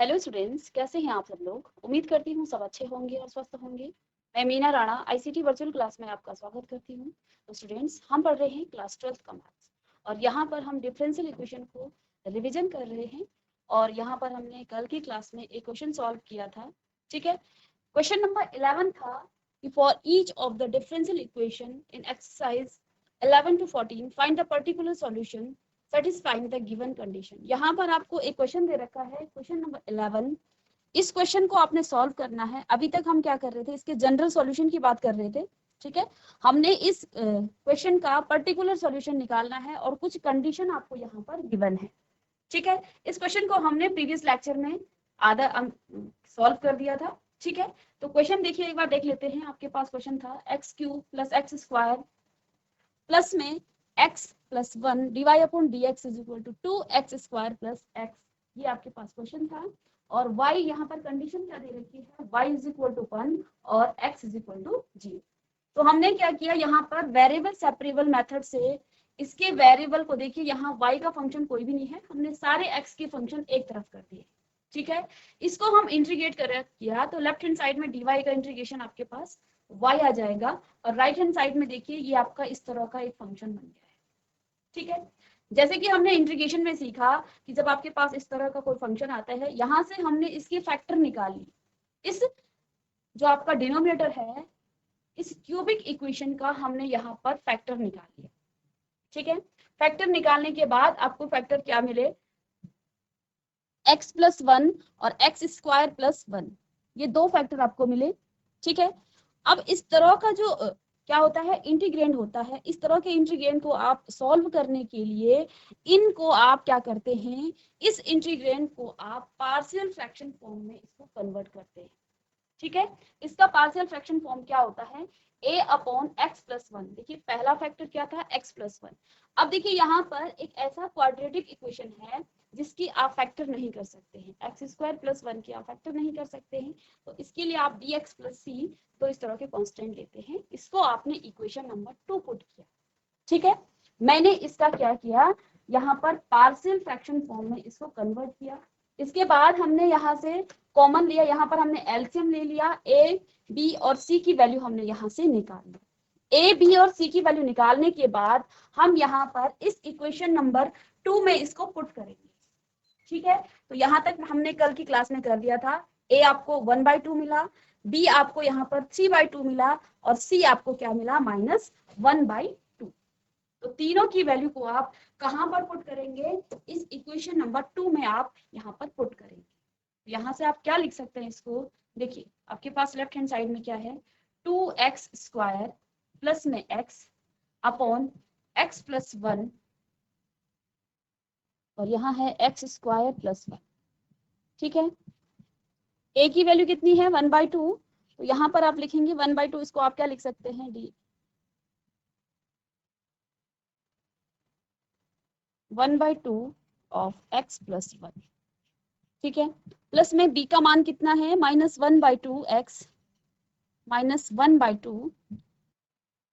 Hello students, कैसे हैं आप सब लोग। उम्मीद करती हूँ सब अच्छे होंगे और स्वस्थ होंगे। मैं Meena Rana ICT virtual class में आपका स्वागत करती हूँ। तो स्टूडेंट्स, हम पढ़ रहे हैं क्लास 12th का मैथ्स और यहाँ पर हम डिफरेंशियल इक्वेशन को रिवीजन कर रहे हैं। और यहाँ पर हमने कल की क्लास में एक क्वेश्चन सॉल्व किया था। ठीक है, क्वेश्चन नंबर 11 था कि for each of the differential equation in exercise 11 to 14 find the particular solution satisfying the given condition. यहाँ पर आपको एक क्वेश्चन दे रखा है, क्वेश्चन नंबर 11। इस क्वेश्चन को आपने सॉल्व करना है। अभी तक हम क्या कर रहे थे, इसके जनरल सॉल्यूशन की बात कर रहे थे। ठीक है, हमने इस क्वेश्चन का पर्टिकुलर सॉल्यूशन निकालना है और कुछ कंडीशन आपको यहाँ पर गिवन है। ठीक है, इस क्वेश्चन को हमने प्रीवियस लेक्चर में आधा सॉल्व कर दिया था। ठीक है, तो क्वेश्चन देखिए, एक बार देख लेते हैं। आपके पास क्वेश्चन था x³ + x² प्लस में x + 1 dy/dx = 2x² + x। ये आपके पास क्वेश्चन था। और y यहाँ पर कंडीशन क्या दे रखी है, y = 1 और x = 0। तो हमने क्या किया, यहाँ पर वेरिएबल सेपरेबल मेथड से इसके वेरिएबल को देखिए, यहाँ y का फंक्शन कोई भी नहीं है, हमने सारे x के फंक्शन एक तरफ कर दिए। ठीक है, इसको हम इंटीग्रेट किया तो लेफ्ट हैंड साइड में dy का इंटीग्रेशन आपके पास y आ जाएगा और राइट हैंड साइड में देखिए ये आपका इस तरह का एक फंक्शन बन गया है। ठीक है, जैसे कि हमने इंटीग्रेशन में सीखा कि जब आपके पास इस तरह का कोई फंक्शन आता है, यहाँ से हमने इसके फैक्टर निकाल लिए। इस जो आपका डिनोमिनेटर है, इस क्यूबिक इक्वेशन का हमने यहाँ पर फैक्टर निकाल लिया। ठीक है, फैक्टर निकालने के बाद आपको फैक्टर क्या मिले, x + 1 और x² + 1, ये दो फैक्टर आपको मिले। ठीक है, अब इस तरह का जो क्या होता है, इंटीग्रेंड होता है। इस तरह के इंटीग्रेंड को आप सॉल्व करने के लिए इनको आप क्या करते हैं, इस इंटीग्रेंड को आप पार्शियल फ्रैक्शन फॉर्म में इसको कन्वर्ट करते हैं। ठीक है, इसका पार्शियल फ्रैक्शन फॉर्म क्या होता है, a/x + 1। देखिए पहला फैक्टर क्या था, x + 1। अब देखिए यहाँ पर एक ऐसा क्वाड्रेटिक इक्वेशन है जिसकी आप फैक्टर नहीं कर सकते हैं, x² + 1 की आप फैक्टर नहीं कर सकते हैं। तो इसके लिए आप dx + c तो इस तरह के कांस्टेंट लेते हैं। इसको आपने इक्वेशन नंबर 2 पुट किया। ठीक है, मैंने इसका क्या किया, यहाँ पर पार्शियल फ्रैक्शन फॉर्म में इसको कन्वर्ट किया। इसके बाद हमने यहाँ से कॉमन लिया, यहाँ पर हमने एलसीएम ले लिया, a, b और c की वैल्यू हमने यहाँ से निकाल ली। a, b और c की वैल्यू निकालने के बाद हम यहाँ पर इस इक्वेशन नंबर 2 में इसको पुट करेंगे। ठीक है, तो यहाँ तक हमने कल की क्लास में कर दिया था। a आपको 1/2 मिला, b आपको यहाँ पर 3/2 मिला और c आपको क्या मिला, -1/2। तो तीनों की वैल्यू को आप कहां पर पुट करेंगे, इस इक्वेशन नंबर 2 में आप यहाँ पर पुट करेंगे। यहाँ से आप क्या लिख सकते हैं इसको, देखिए आपके पास लेफ्ट हैंड साइड में क्या है, 2x² प्लस में x अपॉन x + 1 और यहाँ है x² + 1। ठीक है, a की वैल्यू कितनी है, 1/2। तो यहाँ पर आप लिखेंगे 1/2, इसको आप क्या लिख सकते हैं, d 1/2 of x + 1। ठीक है, प्लस में b का मान कितना है, -1/2 x -1/2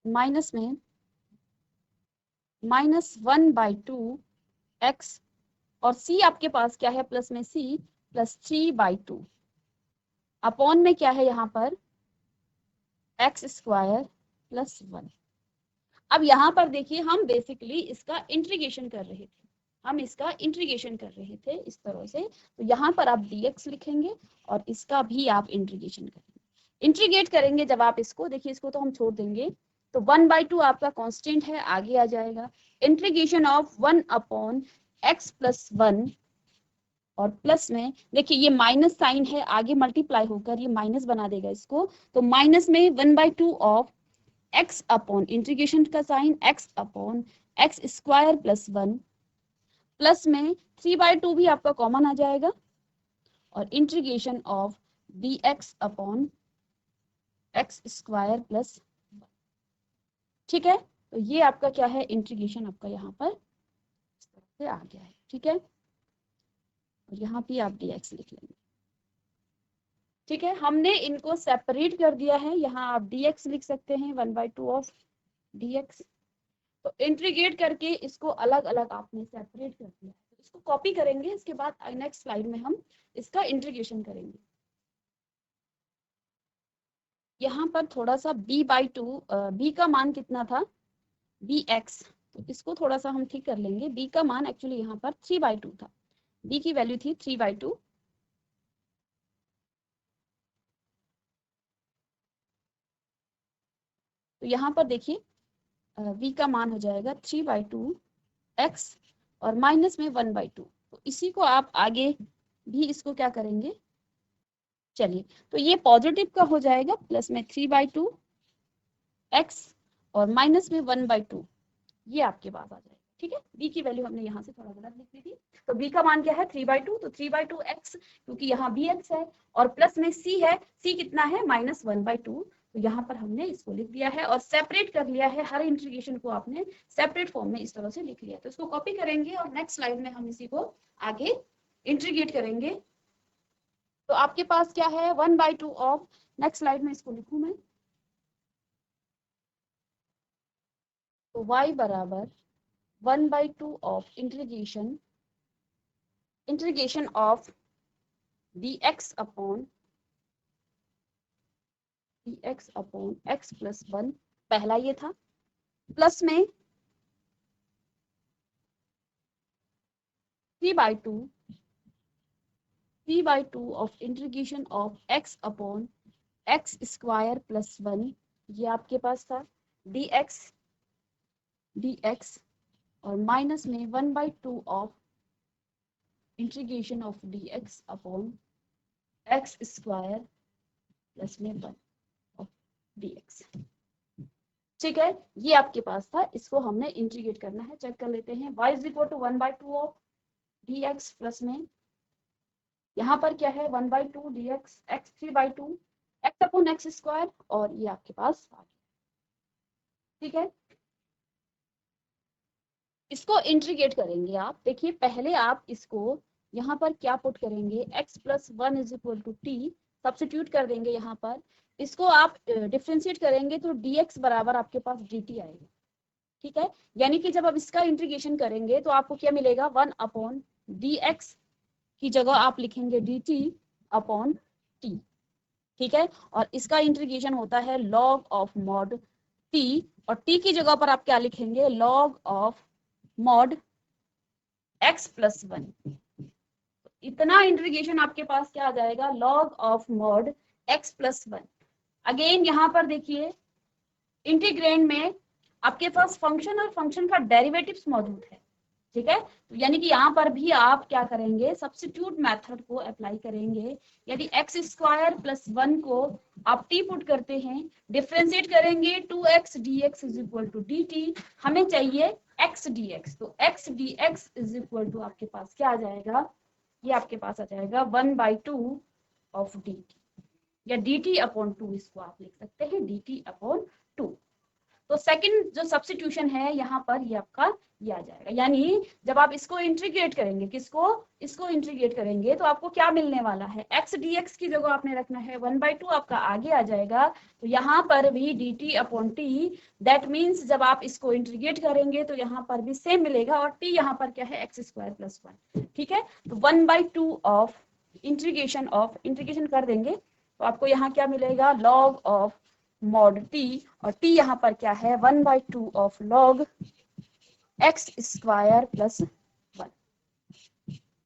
माइनस में -1/2 x और c आपके पास क्या है, प्लस में c +3/2 अपॉन में क्या है यहाँ पर x² + 1। अब यहाँ पर देखिए हम बेसिकली इसका इंटीग्रेशन कर रहे थे, इस तरह से। तो यहाँ पर आप dx लिखेंगे और इसका भी आप इंटीग्रेशन करेंगे। इंटीग्रेट करेंगे जब आप इसको, देखिए इसको तो हम छोड़ देंगे, तो 1/2 आपका कांस्टेंट है, आगे आ जाएगा। इंटीग्रेशन ऑफ 1/x + 1 और प्लस में देखिए ये माइनस साइन है, आगे मल्टीप्लाई होकर ये माइनस बना देगा इसको। तो माइनस में 1/2 ऑफ x अपॉन इंटीग्रेशन का sine x upon x² + 1 plus में 3/2 भी आपका कॉमन आ जाएगा और integration of dx upon x² + 1। ठीक है, तो ये आपका क्या है, इंटीग्रेशन आपका यहाँ पर इस तरह से आ गया है। ठीक है, और यहाँ भी आप dx लिख लेंगे। ठीक है, हमने इनको सेपरेट कर दिया है, यहाँ आप dx लिख सकते हैं, 1/2 ऑफ dx। तो इंटीग्रेट करके इसको अलग अलग आपने सेपरेट कर दिया। इसको कॉपी करेंगे, इसके बाद नेक्स्ट स्लाइड में हम इसका इंटीग्रेशन करेंगे। यहाँ पर थोड़ा सा b/2, b का मान कितना था, bx, तो इसको थोड़ा सा हम ठीक कर लेंगे। b का मान एक्चुअली यहाँ पर 3/2 था, b की वैल्यू थी 3/2। तो यहाँ पर देखिए v का मान हो जाएगा 3/2 x और माइनस में 1/2। तो इसी को आप आगे भी इसको क्या करेंगे, चलिए तो ये पॉजिटिव का हो जाएगा, प्लस में 3/2 x और माइनस में 1/2, ये आपके पास आ जाएगा। ठीक है, b की वैल्यू हमने यहाँ से थोड़ा गलत लिख दी थी। तो b का मान क्या है 3/2, तो 3/2 x, क्योंकि यहाँ bx है और प्लस में c है, c कितना है -1/2। तो यहाँ पर हमने इसको लिख दिया है और सेपरेट कर लिया है, हर इंटीग्रेशन को आपने सेपरेट फॉर्म में इस तरह से लिख लिया। तो इसको कॉपी करेंगे और नेक्स्ट स्लाइड में हम इसी को आगे इंटीग्रेट करेंगे। तो आपके पास क्या है 1/2 ऑफ, नेक्स्ट स्लाइड में इसको लिखूं मैं, तो y बराबर 1/2 of integration of dx upon x plus 1, पहला ये था, प्लस में 3/2 of integration of x upon x square plus 1, ये आपके पास था dx और माइनस में 1/2 of integration of dx upon x square plus में 1 ऑफ dx। ठीक है, ये आपके पास था, इसको हमने इंटीग्रेट करना है। चेक कर लेते हैं, y is equal to 1/2 of dx plus में यहाँ पर क्या है 1/2 dx, x 3/2 x upon x square, और ये आपके पास आ गया। ठीक है, इसको इंटीग्रेट करेंगे आप। देखिए पहले आप इसको यहाँ पर क्या पुट करेंगे, x plus 1 is equal to t, substitute कर देंगे यहाँ पर। इसको आप डिफरेंशिएट करेंगे तो dx बराबर आपके पास dt आएगा। ठीक है, यानी कि जब आप इसका इंटीग्रेशन करेंगे तो आपको क्या मिलेगा, 1 अपॉन dx की जगह आप लिखेंगे dt अपॉन t। ठीक है, और इसका इंटीग्रेशन होता है log ऑफ मॉड t, और t की जगह पर आप क्या लिखेंगे, log of mod x plus 1। इतना इंटीग्रेशन आपके पास क्या आ जाएगा, log of mod x plus 1। Again यहाँ पर देखिए इंटीग्रेंड में आपके पास फंक्शन और फंक्शन का डेरिवेटिव्स मौजूद है। ठीक है, तो यानी कि यहाँ पर भी आप क्या करेंगे, सब्स्टिट्यूट मेथड को अप्लाई करेंगे। यदि एक्स स्क्वायर प्लस 1 को आप टी पुट करते हैं, डिफरेंशिएट करेंगे 2x dx is equal to dt, हमें चाहिए x dx, तो x dx is equal to आपके पास क्या आ जाएगा, ये आपके पास आ जाएगा 1/2 ऑफ dt, या dt अपॉन 2, इसको आप लिख सकते हैं dt अपॉन 2। तो सेकंड जो सब्स्टिट्यूशन है यहाँ पर ये आपका ये आ जाएगा, यानी जब आप इसको इंटीग्रेट करेंगे, किसको, इसको इंटीग्रेट करेंगे, तो आपको क्या मिलने वाला है, x dx की जगह आपने रखना है 1/2, आपका आगे आ जाएगा। तो यहाँ पर भी dt upon t, that means जब आप इसको इंटीग्रेट करेंगे तो यहाँ पर भी सेम मिलेगा, और t यहाँ पर क्या है x स्क्वायर प्लस 1। ठीक है, तो 1/2 ऑफ इंटीग्रेशन कर देंगे तो आपको यहाँ क्या मिलेगा, log ऑफ मॉड t, और t यहाँ पर क्या है 1/2 of log x square plus 1,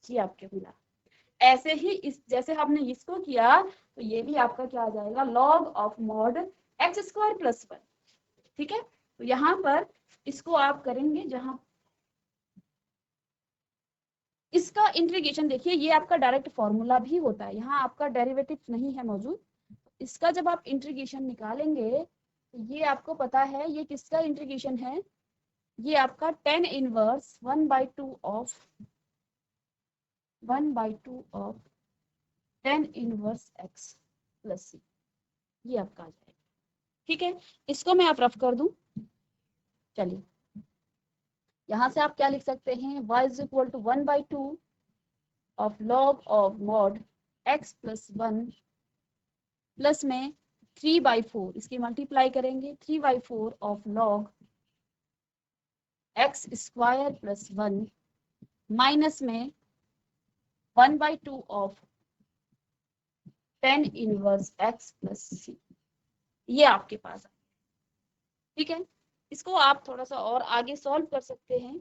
ये आपके मिला। ऐसे ही इस जैसे हमने इसको किया तो ये भी आपका क्या आ जाएगा, log of mod x square plus 1। ठीक है, तो यहाँ पर इसको आप करेंगे, जहां इसका इंटीग्रेशन देखिए, ये आपका डायरेक्ट फॉर्मूला भी होता है, यहाँ आपका डेरिवेटिव नहीं है मौजूद। इसका जब आप इंटीग्रेशन निकालेंगे तो ये आपको पता है ये किसका इंटीग्रेशन है, ये आपका tan inverse 1/2 of tan inverse x plus c, ये आपका आ जाएगा। ठीक है, इसको मैं आप रफ कर दूं, चलिए यहाँ से आप क्या लिख सकते हैं, y is equal to 1/2 of log of mod x plus 1 plus में 3/4, इसकी मल्टीप्लाई करेंगे 3/4 of log x square plus 1 minus में 1/2 of tan inverse x plus C, ये आपके पास है। ठीक है, इसको आप थोड़ा सा और आगे सॉल्व कर सकते हैं।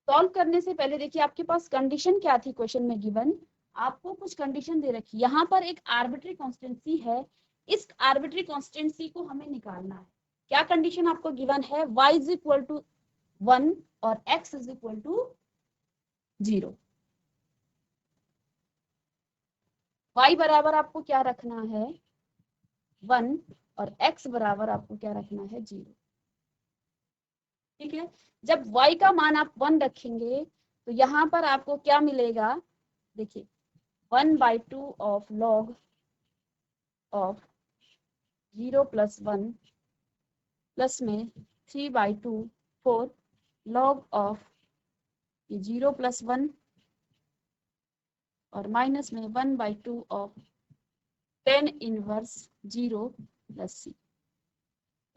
सॉल्व करने से पहले देखिए आपके पास कंडीशन क्या थी क्वेश्चन में गिवन, आपको कुछ कंडीशन दे रखी, यहाँ पर एक आर्बिट्री कॉन्स्टेंसी है, इस आर्बिट्री कॉन्स्टेंसी को हमें निकालना है। क्या कंडीशन आपको गिवन है, y इज इक्वल टू 1 और x is equal to 0। y बराबर आपको क्या रखना है 1 और x बराबर आपको क्या रखना है 0। ठीक है, जब y का मान आप 1 रखेंगे तो यहाँ पर आपको क्या मिलेगा, देखिए 1/2 of log of 0 plus 1 plus में 3/2 4 log ऑफ 0 प्लस 1 और माइनस में 1/2 ऑफ tan इनवर्स 0 प्लस सी।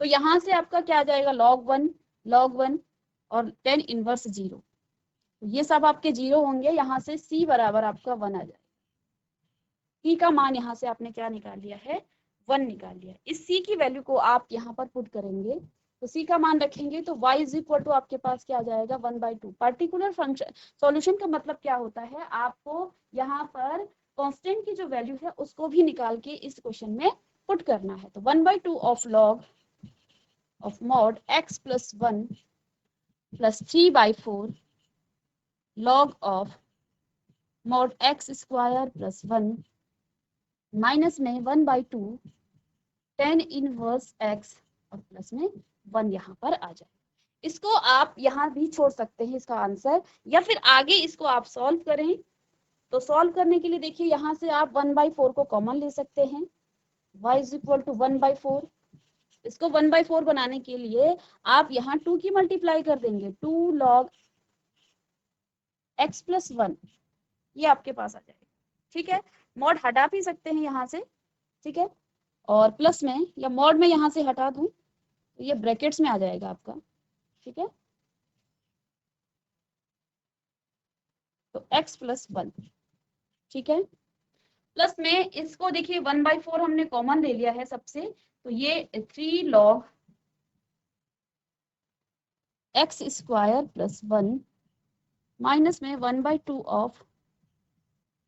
तो यहाँ से आपका क्या आ जाएगा log 1 और tan इनवर्स 0, ये सब आपके 0 होंगे, यहाँ से c बराबर आपका 1 आ जाएगा। c का मान यहाँ से आपने क्या निकाल लिया है 1 निकाल लिया। इस c की वैल्यू को आप यहाँ पर पुट करेंगे तो c का मान रखेंगे तो y इज इक्वल टू आपके पास क्या आ जाएगा 1/2। पर्टिकुलर फंक्शन सॉल्यूशन का मतलब क्या होता है, आपको यहाँ पर कांस्टेंट की जो वैल्यू है उसको भी निकाल के इस क्वेश्चन में पुट करना है। तो 1/2 of log of mod x plus 1 plus 3/4 log of mod x square plus 1 minus में 1/2 tan इनवर्स x और प्लस में 1 यहाँ पर आ जाए। इसको आप यहाँ भी छोड़ सकते हैं इसका आंसर, या फिर आगे इसको आप सॉल्व करें। तो सॉल्व करने के लिए देखिए यहाँ से आप 1/4 को कॉमन ले सकते हैं, y इज इक्वल टू 1/4। इसको 1/4 बनाने के लिए आप यहाँ 2 की मल्टीप्लाई कर देंगे, 2 log x प्लस 1, ये आपके पास आ जाएगा। ठीक है, मॉड हटा भी सकते हैं यहाँ से, ठीक है, और प्लस में या मॉड में यहाँ से हटा दूं तो ये ब्रैकेट्स में आ जाएगा आपका। ठीक है, तो x प्लस 1, ठीक है, प्लस में इसको देखिए 1/4 हमने कॉमन ले लिया है सबसे, तो ये 3 log x square plus 1 minus में 1/2 of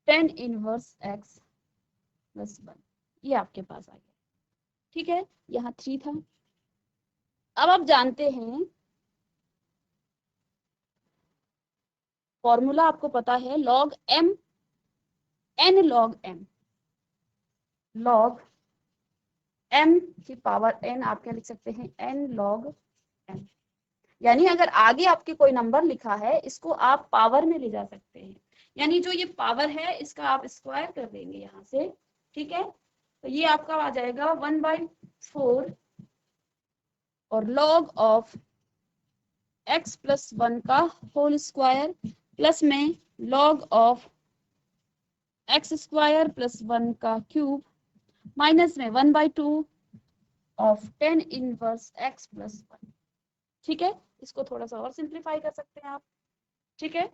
tan inverse x plus 1, ये आपके पास आ गया। ठीक है, यहाँ 3 था। अब आप जानते हैं फॉर्मूला आपको पता है log m n log m, log m की पावर n आप क्या लिख सकते हैं n log m, यानी अगर आगे आपके कोई नंबर लिखा है इसको आप पावर में ले जा सकते हैं, यानी जो ये पावर है इसका आप स्क्वायर कर देंगे यहाँ से। ठीक है, तो ये आपका आ जाएगा 1/4 और log ऑफ x प्लस 1 का होल स्क्वायर प्लस में log of x square plus 1 का क्यूब माइनस में 1/2 of tan inverse x plus 1। ठीक है, इसको थोड़ा सा और सिंप्लीफाई कर सकते हैं आप। ठीक है,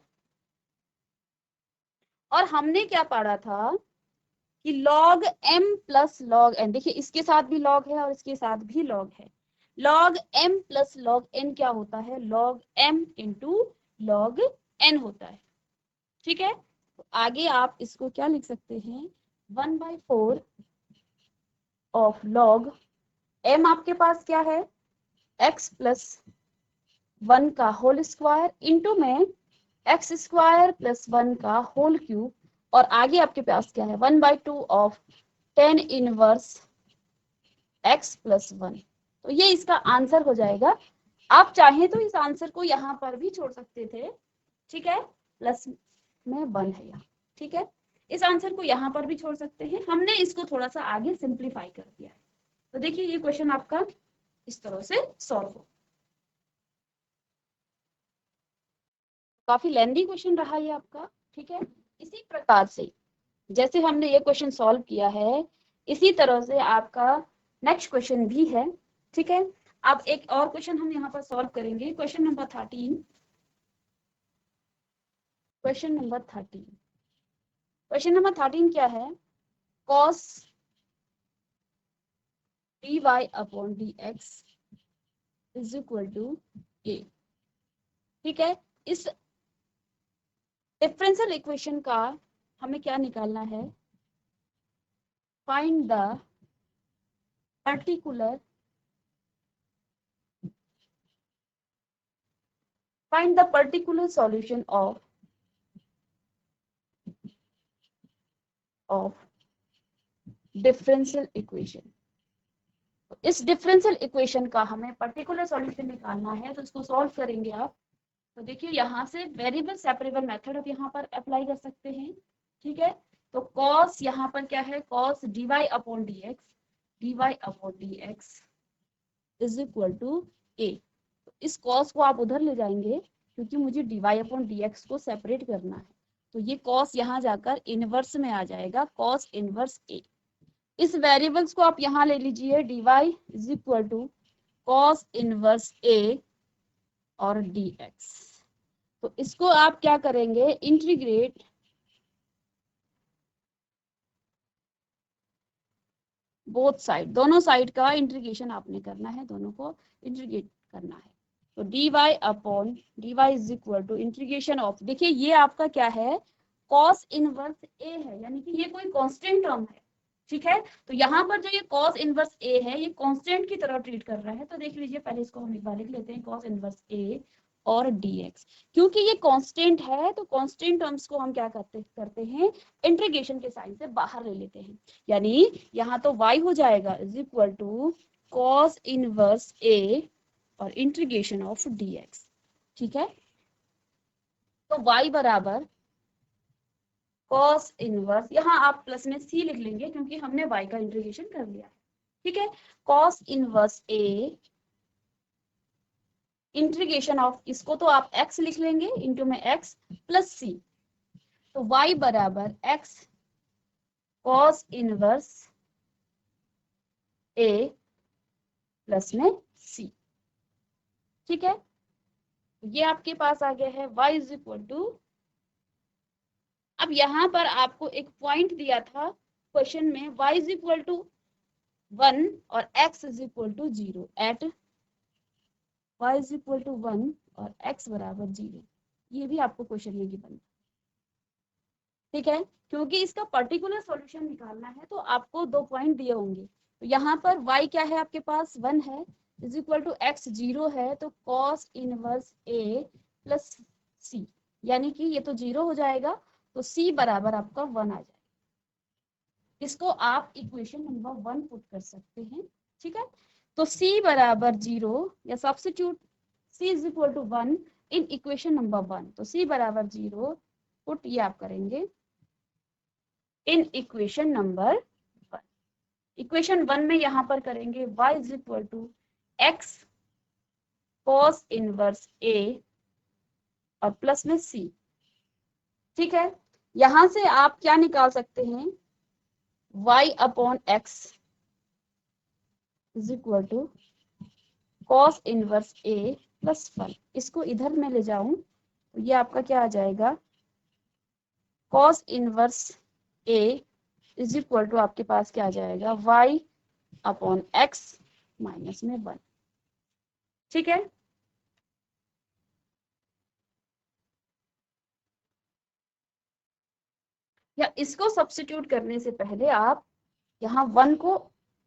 और हमने क्या पढ़ा था कि log m plus log n, देखिए इसके साथ भी log है और इसके साथ भी log है, log m plus log n क्या होता है log m into log n होता है। ठीक है, तो आगे आप इसको क्या लिख सकते हैं 1/4 ऑफ log m आपके पास क्या है x प्लस 1 का होल स्क्वायर इंटू में x स्क्वायर प्लस 1 का होल क्यूब, और आगे आपके पास क्या है 1/2 of tan inverse x plus 1। तो ये इसका आंसर हो जाएगा। आप चाहें तो इस आंसर को यहाँ पर भी छोड़ सकते थे, ठीक है, प्लस में 1 है यहाँ। ठीक है, इस आंसर को यहाँ पर भी छोड़ सकते हैं, हमने इसको थोड़ा सा आगे सिंप्लीफाई कर दिया है। तो देखिए ये क्वेश्चन आपका इस तरह से सॉल्व हो, काफी लेंथी क्वेश्चन रहा ये आपका। ठीक है, इसी प्रकार से जैसे हमने ये क्वेश्चन सॉल्व किया है इसी तरह से आपका नेक्स्ट क्वेश्चन भी है। ठीक है, अब एक और क्वेश्चन हम यहाँ पर सॉल्व करेंगे, question number 13। Question number 13, question number 13 क्या है? cos dy upon dx is equal to a। ठीक है, इस डिफरेंशियल इक्वेशन का हमें क्या निकालना है? Find the particular solution of differential equation. इस डिफरेंशियल इक्वेशन का हमें पर्टिकुलर सॉल्यूशन निकालना है, तो इसको सॉल्व करेंगे आप। तो देखिए यहाँ से वेरिएबल सेपरेबल मेथड आप यहाँ पर अप्लाई कर सकते हैं। ठीक है, तो cos यहाँ पर क्या है? cos dy upon dx is equal to a। तो इस cos को आप उधर ले जाएंगे क्योंकि मुझे dy अपॉन dx को सेपरेट करना है, तो ये cos यहाँ जाकर इनवर्स में आ जाएगा, cos इनवर्स a। इस वेरिएबल्स को आप यहाँ ले लीजिए, dy is equal to cos inverse a और dx। तो इसको आप क्या करेंगे? इंटीग्रेट बोथ साइड, दोनों साइड का इंटीग्रेशन आपने करना है, दोनों को इंटीग्रेट करना है। तो dy upon dy is equal to integration of, देखिए ये आपका क्या है? cos इनवर्स a है, यानी कि ये कोई कांस्टेंट टर्म है। ठीक है, तो यहाँ पर जो ये cos इनवर्स a है, ये कांस्टेंट की तरह ट्रीट कर रहा है। तो देख लीजिए, पहले इसको हम एक बार लिख लेते हैं, cos इनवर्स a और dx। क्योंकि ये कांस्टेंट है, तो कांस्टेंट टर्म्स को हम क्या करते हैं? इंटीग्रेशन के साइन से बाहर ले लेते हैं। यानी यहाँ तो y हो जाएगा is equal to cos inverse a और इंटीग्रेशन ऑफ dx। ठीक है, तो y बराबर cos इनवर्स, यहाँ आप प्लस में c लिख लेंगे क्योंकि हमने y का इंटीग्रेशन कर लिया है। ठीक है, cos inverse a integration of, इसको तो आप x लिख लेंगे इंटू में x प्लस c। तो y बराबर x cos inverse a plus में c। ठीक है, ये आपके पास आ गया है y इज इक्वल टू। अब यहाँ पर आपको एक पॉइंट दिया था क्वेश्चन में, y इज इक्वल टू 1 और x is equal to 0 at y is equal to 1 और x बराबर 0। ये भी आपको क्वेश्चन में गिवन है। ठीक है, क्योंकि इसका पर्टिकुलर सॉल्यूशन निकालना है, तो आपको 2 पॉइंट दिए होंगे। तो यहाँ पर y क्या है आपके पास? 1 है, इज इक्वल टू x 0 है, तो cos inverse a plus c, यानी कि ये तो 0 हो जाएगा, तो c बराबर आपका 1 आ जाएगा। इसको आप इक्वेशन नंबर 1 पुट कर सकते हैं। ठीक है, तो c बराबर 0 या substitute c is equal to 1 in equation number 1। तो c बराबर 0 पुट ये आप करेंगे इन इक्वेशन नंबर 1। इक्वेशन 1 में यहाँ पर करेंगे y is equal to x cos inverse a और प्लस में c। ठीक है, यहां से आप क्या निकाल सकते हैं? y upon x is equal to cos inverse a plus 1। इसको इधर में ले जाऊं तो ये आपका क्या आ जाएगा? cos inverse a is equal to आपके पास क्या आ जाएगा? y अपॉन x माइनस में 1। ठीक है, या इसको सब्स्टिट्यूट करने से पहले आप यहाँ 1 को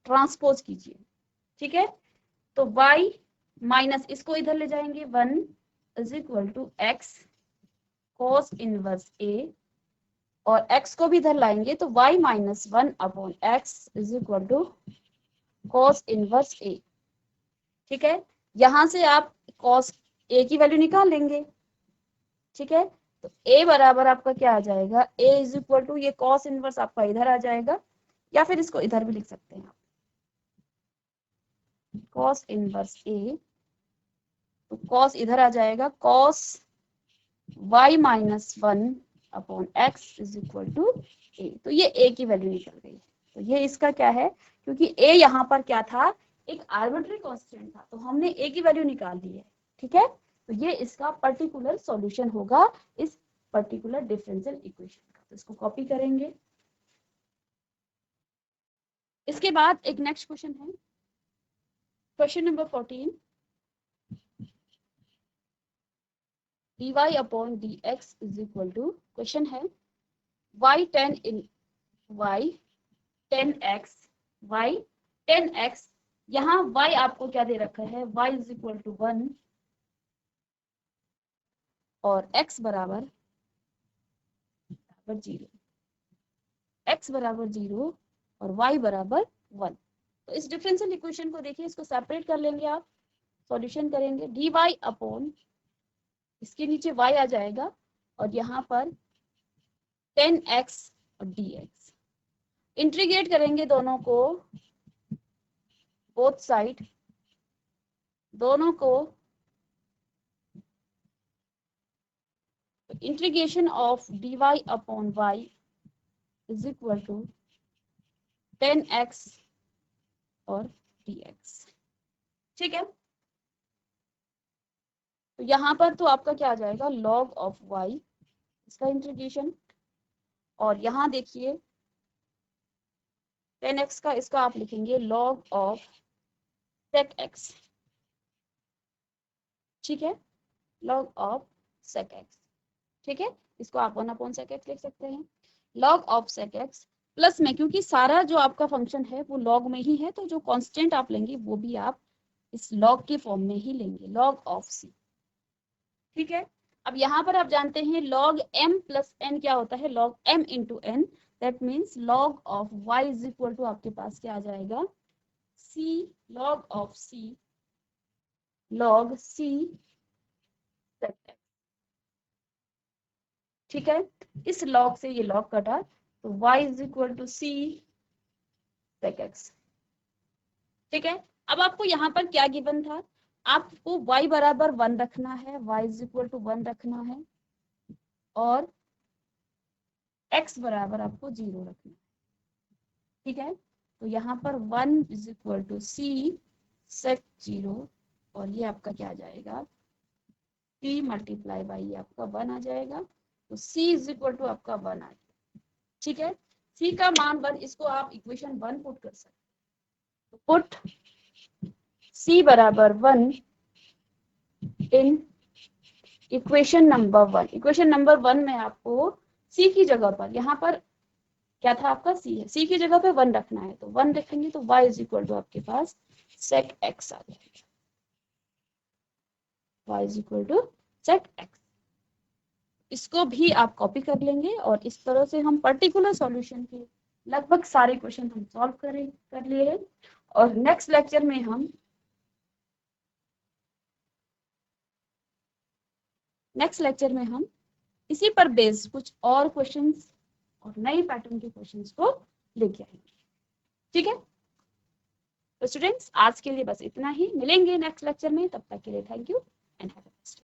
ट्रांसपोज कीजिए। ठीक है, तो y माइनस, इसको इधर ले जाएंगे, 1 is equal to x cos inverse a और x को भी इधर लाएंगे, तो y minus 1 upon x is equal to cos inverse a। ठीक है, यहां से आप cos a की वैल्यू निकाल लेंगे। ठीक है, तो a बराबर आपका क्या आ जाएगा? a इज इक्वल टू, ये cos इनवर्स आपका इधर आ जाएगा, या फिर इसको इधर भी लिख सकते हैं आप, cos इनवर्स a, तो cos इधर आ जाएगा, cos y minus 1 upon x is equal to a। तो ये a की वैल्यू निकल गई। तो ये इसका क्या है? क्योंकि a यहाँ पर क्या था? एक आर्बिट्री कांस्टेंट था, तो हमने ए की वैल्यू निकाल दी है, ठीक है। तो ये इसका पर्टिकुलर सॉल्यूशन होगा इस पर्टिकुलर डिफरेंशियल इक्वेशन का। तो इसको कॉपी करेंगे। इसके बाद एक नेक्स्ट क्वेश्चन है, question number 14, dy upon dx is equal to, question है y10 इन y10x y10x, यहाँ y आपको क्या दे रखा है, y इज इक्वल टू 1 और x बराबर 0, x बराबर 0 और y बराबर 1। तो इस डिफरेंशियल इक्वेशन को देखिए, इसको सेपरेट कर लेंगे आप, सॉल्यूशन करेंगे, dy अपॉन इसके नीचे y आ जाएगा और यहाँ पर 10x और dx, इंटीग्रेट करेंगे दोनों को, बोथ साइड, दोनों को, integration of dy upon y is equal to 10x और dx, ठीक है। तो यहाँ पर तो आपका क्या आ जाएगा, log ऑफ y, इसका इंटीग्रेशन, और यहाँ देखिए 10x का, इसका आप लिखेंगे log ऑफ sec x, ठीक है, log ऑफ sec x, ठीक है। इसको आप 1 अपॉन sec x लिख सकते हैं, log of sec x plus में, क्योंकि सारा जो आपका फंक्शन है वो log में ही है, तो जो कांस्टेंट आप लेंगे वो भी आप इस log के फॉर्म में ही लेंगे, log ऑफ c, ठीक है। अब यहाँ पर आप जानते हैं log m प्लस n क्या होता है, log m into n, that means log of y is equal to आपके पास क्या आ जाएगा, c log of c log c sec x, ठीक है। इस log से ये log कटा, तो y is equal to c sec x, ठीक है। अब आपको यहाँ पर क्या गिवन था, आपको y बराबर 1 रखना है, y इज इक्वल टू 1 रखना है और x बराबर आपको 0 रखना है, ठीक है। तो यहाँ पर 1 is equal to c sec 0 और ये आपका क्या आ जाएगा, c मल्टीप्लाई बाई ये आपका 1 आ जाएगा, तो c इज इक्वल टू आपका 1 आ गया, ठीक है। c का मान 1, इसको आप इक्वेशन 1 पुट कर सकते हैं, तो पुट c बराबर 1 in equation number 1, equation number 1 में आपको c की जगह पर, यहाँ पर क्या था आपका c है, c की जगह पे 1 रखना है, तो 1 रखेंगे तो y इज इक्वल टू आपके पास sec x आ जाएगा, y is equal to sec x। इसको भी आप कॉपी कर लेंगे और इस तरह से हम पर्टिकुलर सॉल्यूशन के लगभग सारे क्वेश्चन हम सॉल्व कर लिए हैं। और नेक्स्ट लेक्चर में हम इसी पर बेस्ड कुछ और क्वेश्चंस और नई पैटर्न के क्वेश्चंस को लेके आएंगे, ठीक है। तो स्टूडेंट्स आज के लिए बस इतना ही, मिलेंगे नेक्स्ट लेक्चर में, तब तक के लिए thank you and have a nice day.